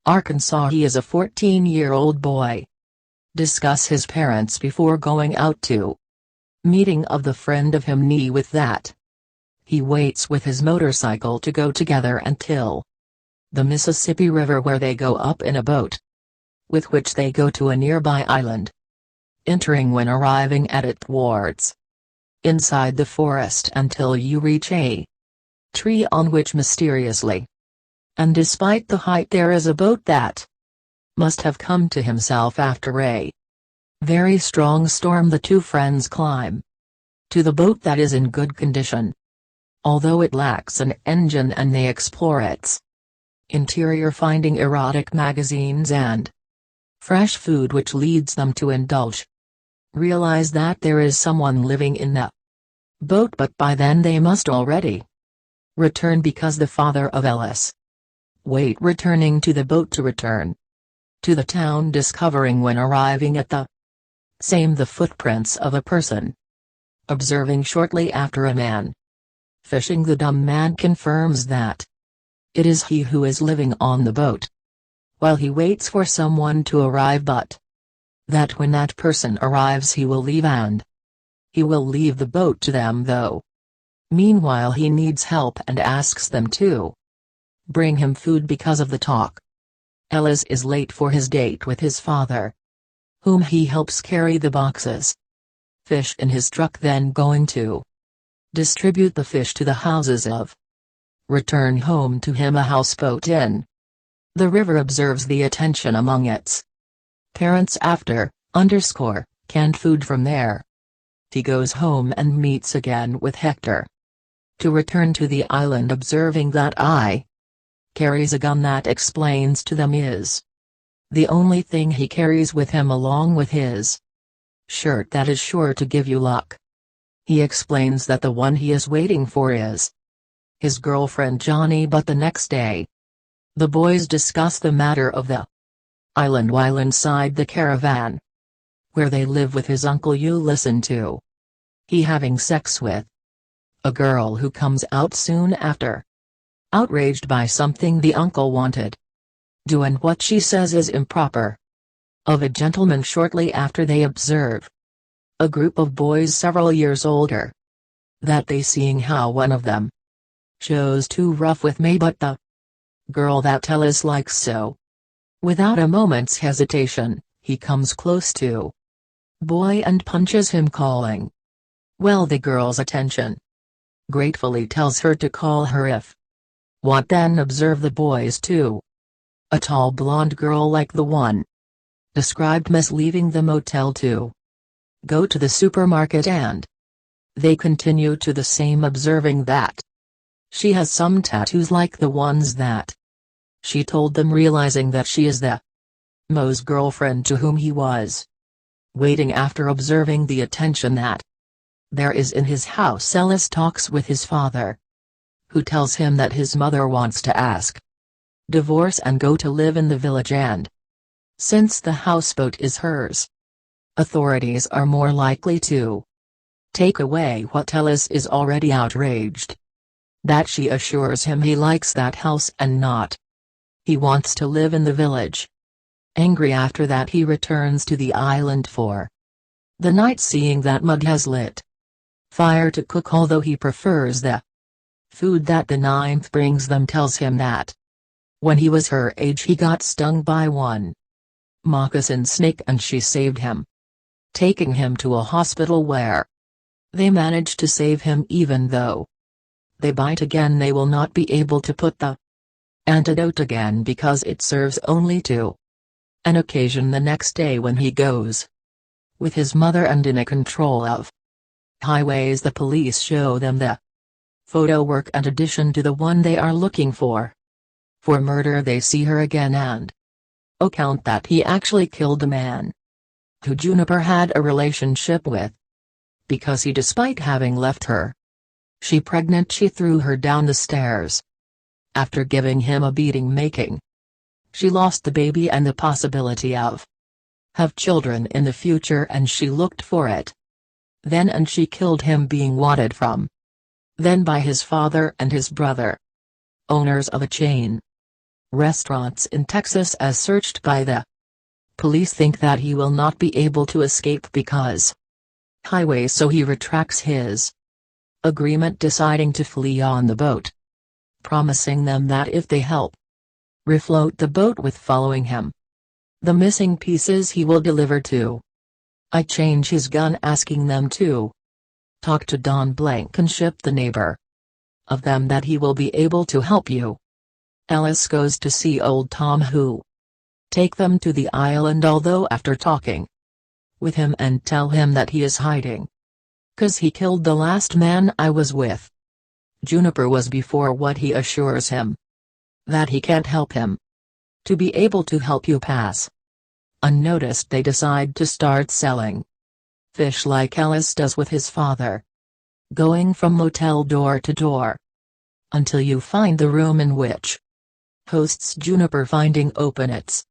Arkansas. He is a 14-year-old boy. Discuss his parents before going out to meeting of the friend of him knee with that. He waits with his motorcycle to go together until the Mississippi River, where they go up in a boat, with which they go to a nearby island. Entering when arriving at it thwarts inside the forest until you reach a tree on which mysteriously, and despite the height, there is a boat that must have come to himself after a very strong storm. The two friends climb to the boat that is in good condition, although it lacks an engine, and they explore its interior, finding erotic magazines and fresh food, which leads them to indulge. Realize that there is someone living in the boat, but by then they must already return because the father of Ellis returning to the boat to return to the town, discovering when arriving at the same the footprints of a person. Observing shortly after a man fishing, the dumb man confirms that it is he who is living on the boat, while he waits for someone to arrive, but that when that person arrives he will leave, and he will leave the boat to them, though meanwhile he needs help and asks them to bring him food because of the talk. Ellis is late for his date with his father, whom he helps carry the boxes fish in his truck, then going to distribute the fish to the houses of return home to him a houseboat in the river observes the attention among its parents after canned food from there. He goes home and meets again with Hector to return to the island, observing that I carries a gun that explains to them is the only thing he carries with him, along with his shirt that is sure to give you luck. He explains that the one he is waiting for is his girlfriend Johnny, but the next day the boys discuss the matter of the island while inside the caravan, where they live with his uncle. You listen to he having sex with a girl who comes out soon after. Outraged by something the uncle wanted do, and what she says is improper of a gentleman. Shortly after they observe a group of boys several years older that they, seeing how one of them shows too rough with May, but the girl that Ellis likes, so without a moment's hesitation he comes close to boy and punches him, calling well the girl's attention. Gratefully tells her to call her if want. Then observe the boys too. A tall blonde girl like the one described miss leaving the motel to go to the supermarket, and they continue to the same, observing that she has some tattoos like the ones that she told them, realizing that she is the Mo's girlfriend to whom he was waiting. After observing the attention that there is in his house, Ellis talks with his father, who tells him that his mother wants to ask divorce and go to live in the village, and since the houseboat is hers, authorities are more likely to take away what Ellis is already outraged that she assures him he likes that house and not he wants to live in the village. Angry after that, he returns to the island for the night, seeing that Mud has lit fire to cook, although he prefers the food that the ninth brings them. Tells him that when he was her age he got stung by one moccasin snake and she saved him, taking him to a hospital where they managed to save him. Even though they bite again, they will not be able to put the antidote again because it serves only to an occasion the next day when he goes with his mother and in a control of highways. The police show them the photo work and addition to the one they are looking for murder. They see her again and account that he actually killed the man who Juniper had a relationship with, because he, despite having left her she pregnant, she threw her down the stairs after giving him a beating, making she lost the baby and the possibility of have children in the future, and she looked for it then, and she killed him, being wanted from then by his father and his brother, owners of a chain restaurants in Texas as searched by the police think that he will not be able to escape because highway, so he retracts his agreement, deciding to flee on the boat, promising them that if they help refloat the boat with following him, the missing pieces he will deliver to. I change his gun, asking them to talk to Don Blankenship, the neighbor of them, that he will be able to help you. Ellis goes to see old Tom, who take them to the island, although after talking with him and tell him that he is hiding 'cause he killed the last man I was with. Juniper was before what he assures him that he can't help him. To be able to help you pass unnoticed, they decide to start selling fish like Ellis does with his father, going from motel door to door until you find the room in which hosts Juniper, finding open its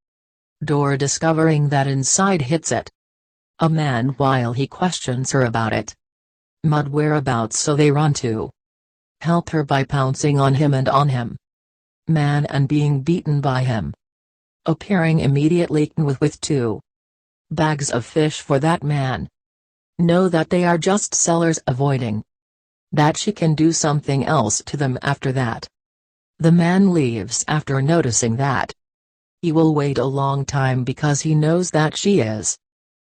door, discovering that inside hits it a man while he questions her about it mud whereabouts, so they run to help her by pouncing on him and on him man and being beaten by him, appearing immediately with 2 bags of fish for that man. Know that they are just sellers, avoiding that she can do something else to them after that. The man leaves after noticing that he will wait a long time because he knows that she is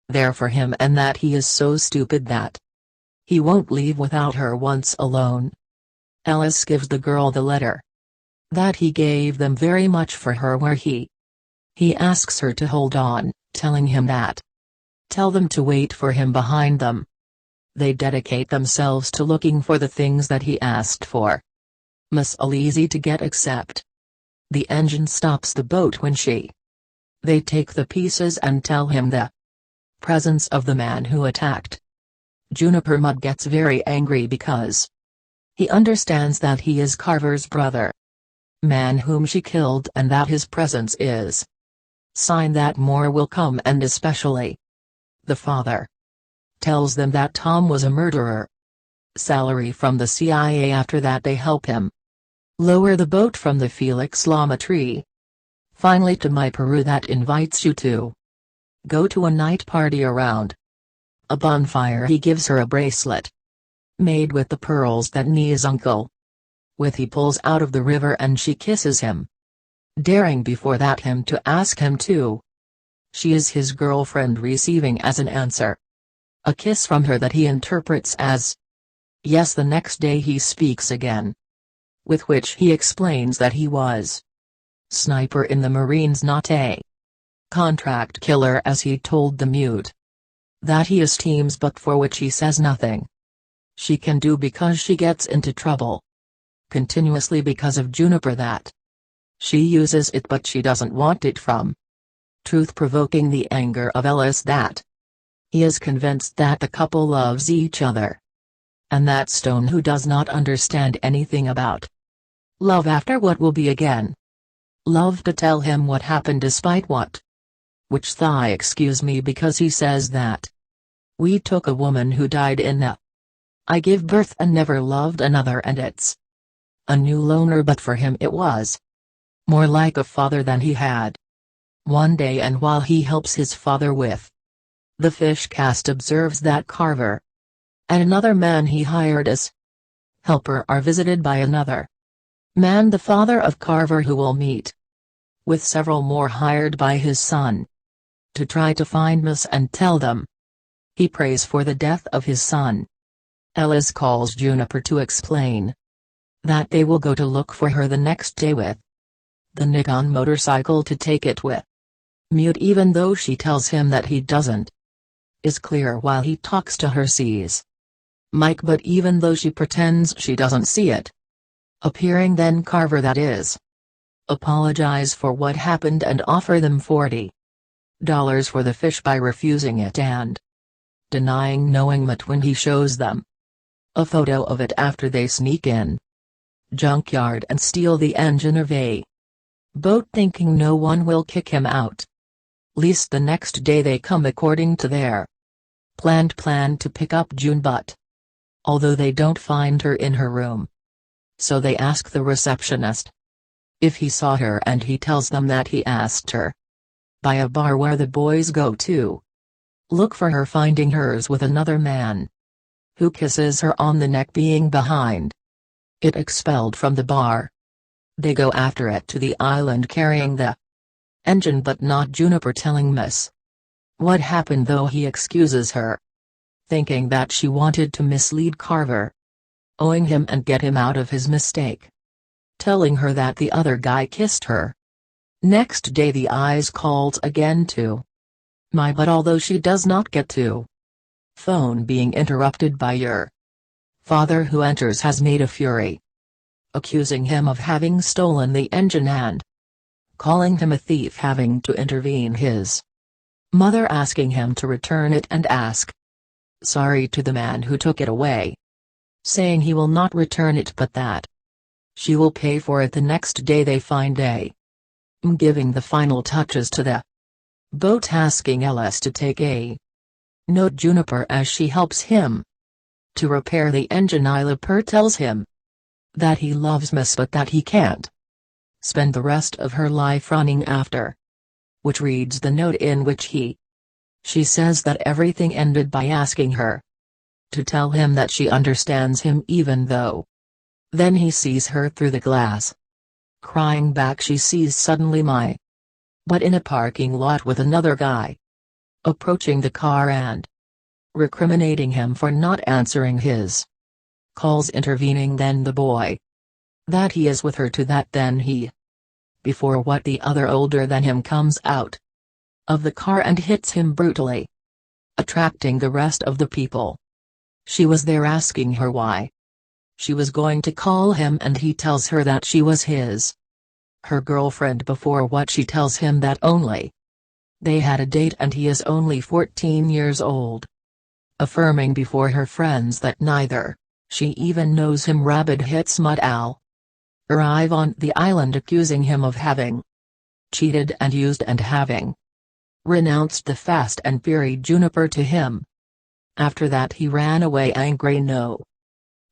there for him and that he is so stupid that he won't leave without her once alone. Ellis gives the girl the letter that he gave them very much for her, where he asks her to hold on, telling him that tell them to wait for him behind them. They dedicate themselves to looking for the things that he asked for. Miss easy to get, except the engine stops the boat when they take the pieces and tell him the presence of the man who attacked Juniper. Mud gets very angry because he understands that he is Carver's brother, man whom she killed, and that his presence is sign that more will come, and especially the father tells them that Tom was a murderer. Salary from the CIA. After that they help him lower the boat from the Felix Llama tree. Finally to my Peru that invites you to go to a night party around a bonfire. He gives her a bracelet made with the pearls that Nia's uncle with he pulls out of the river, and she kisses him, daring before that him to ask him to she is his girlfriend, receiving as an answer a kiss from her that he interprets as yes. The next day he speaks again, with which he explains that he was sniper in the Marines, not a contract killer, as he told the mute that he esteems, but for which he says nothing she can do because she gets into trouble continuously because of Juniper, that she uses it but she doesn't want it from truth, provoking the anger of Ellis that he is convinced that the couple loves each other, and that Stone, who does not understand anything about love after what will be again, love to tell him what happened despite what which thigh excuse me, because he says that we took a woman who died in a I give birth and never loved another, and it's a new loner, but for him it was more like a father than he had one day. And while he helps his father with the fish cast, observes that Carver and another man he hired as helper are visited by another man, the father of Carver, who will meet with several more hired by his son to try to find Miss and tell them he prays for the death of his son. Ellis calls Juniper to explain that they will go to look for her the next day with the Nikon motorcycle to take it with mute, even though she tells him that he doesn't is clear while he talks to her sees Mike, but even though she pretends she doesn't see it appearing, then Carver, that is, apologize for what happened and offer them $40 for the fish by refusing it and denying knowing it when he shows them a photo of it after they sneak in junkyard and steal the engine of a boat, thinking no one will kick him out. Least the next day they come according to their planned plan to pick up June, but although they don't find her in her room, so they ask the receptionist If he saw her, and he tells them that he asked her by a bar where the boys go to look for her, finding hers with another man who kisses her on the neck, being behind it expelled from the bar. They go after it to the island carrying the engine, but not Juniper, telling Miss what happened, though he excuses her, thinking that she wanted to mislead Carver, owing him and get him out of his mistake, telling her that the other guy kissed her. Next day the eyes calls again to but although she does not get to phone, being interrupted by your father, who enters, has made a fury, accusing him of having stolen the engine and calling him a thief, having to intervene, his mother asking him to return it and ask sorry to the man who took it away, saying he will not return it but that she will pay for it. The next day they find giving the final touches to the boat, asking Ellis to take a note Juniper as she helps him to repair the engine. Juniper tells him that he loves Miss, but that he can't spend the rest of her life running after, which reads the note, in which she says that everything ended by asking her to tell him that she understands him, even though then he sees her through the glass crying back. She sees suddenly but in a parking lot with another guy approaching the car and recriminating him for not answering his calls, intervening then the boy that he is with her, to that then he before what the other older than him comes out of the car and hits him brutally, attracting the rest of the people. She was there, asking her why she was going to call him, and he tells her that she was her girlfriend before, what she tells him that only they had a date and he is only 14 years old, affirming before her friends that neither she even knows him. Rabbit hits Mud Al arrive on the island, accusing him of having cheated and used and having renounced the fast and furious Juniper to him. After that he ran away angry.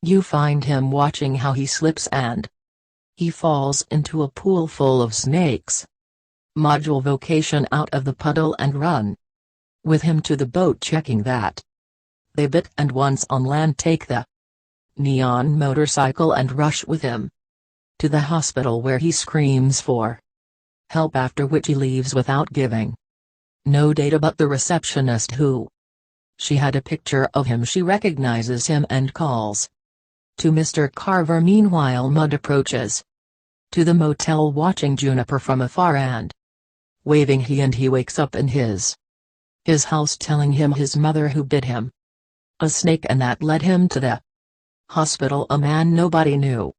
You find him watching how he slips and he falls into a pool full of snakes. Module vocation out of the puddle and run with him to the boat, checking that they bit, and once on land take the neon motorcycle and rush with him to the hospital, where he screams for help, after which he leaves without giving no data, but the receptionist, who she had a picture of him, she recognizes him and calls to Mr. Carver. Meanwhile Mud approaches to the motel, watching Juniper from afar and waving. He wakes up in his house, telling him his mother who bit him a snake, and that led him to the hospital, a man nobody knew.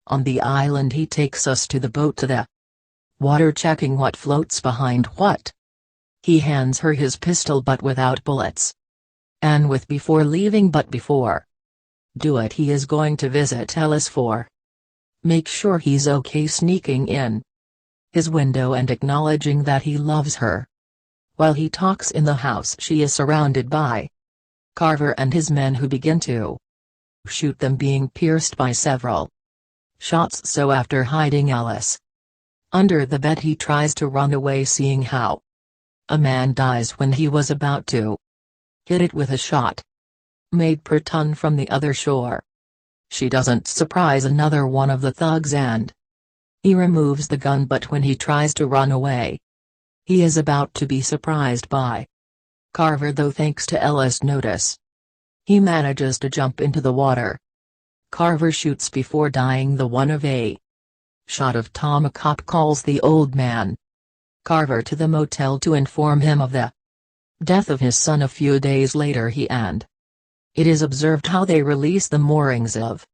On the island he takes us to the boat, to the water, checking what floats behind what. He hands her his pistol, but without bullets, and with before leaving, but before do it he is going to visit Ellis for make sure he's okay, sneaking in his window and acknowledging that he loves her. While he talks in the house, she is surrounded by Carver and his men, who begin to shoot them, being pierced by several shots. So after hiding Ellis under the bed, he tries to run away, seeing how a man dies when he was about to hit it with a shot made per ton from the other shore. She doesn't surprise another one of the thugs and he removes the gun, but when he tries to run away, he is about to be surprised by Carver, though thanks to Ellis' notice, he manages to jump into the water. Carver shoots before dying, the one of a shot of Tom. A cop calls the old man Carver to the motel to inform him of the death of his son. A few days later it is observed how they release the moorings of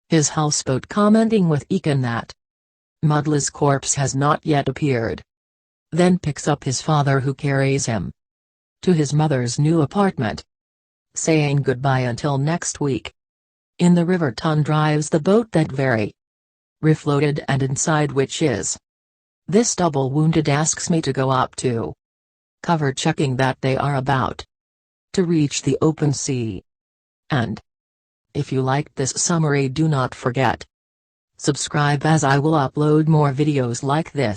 his houseboat, commenting with Eakin that Mudla's corpse has not yet appeared. Then picks up his father, who carries him to his mother's new apartment, saying goodbye until next week. In the river, Ton drives the boat that very refloated, and inside which is this double wounded, asks me to go up to cover, checking that they are about to reach the open sea. And if you liked this summary, do not forget Subscribe as I will upload more videos like this.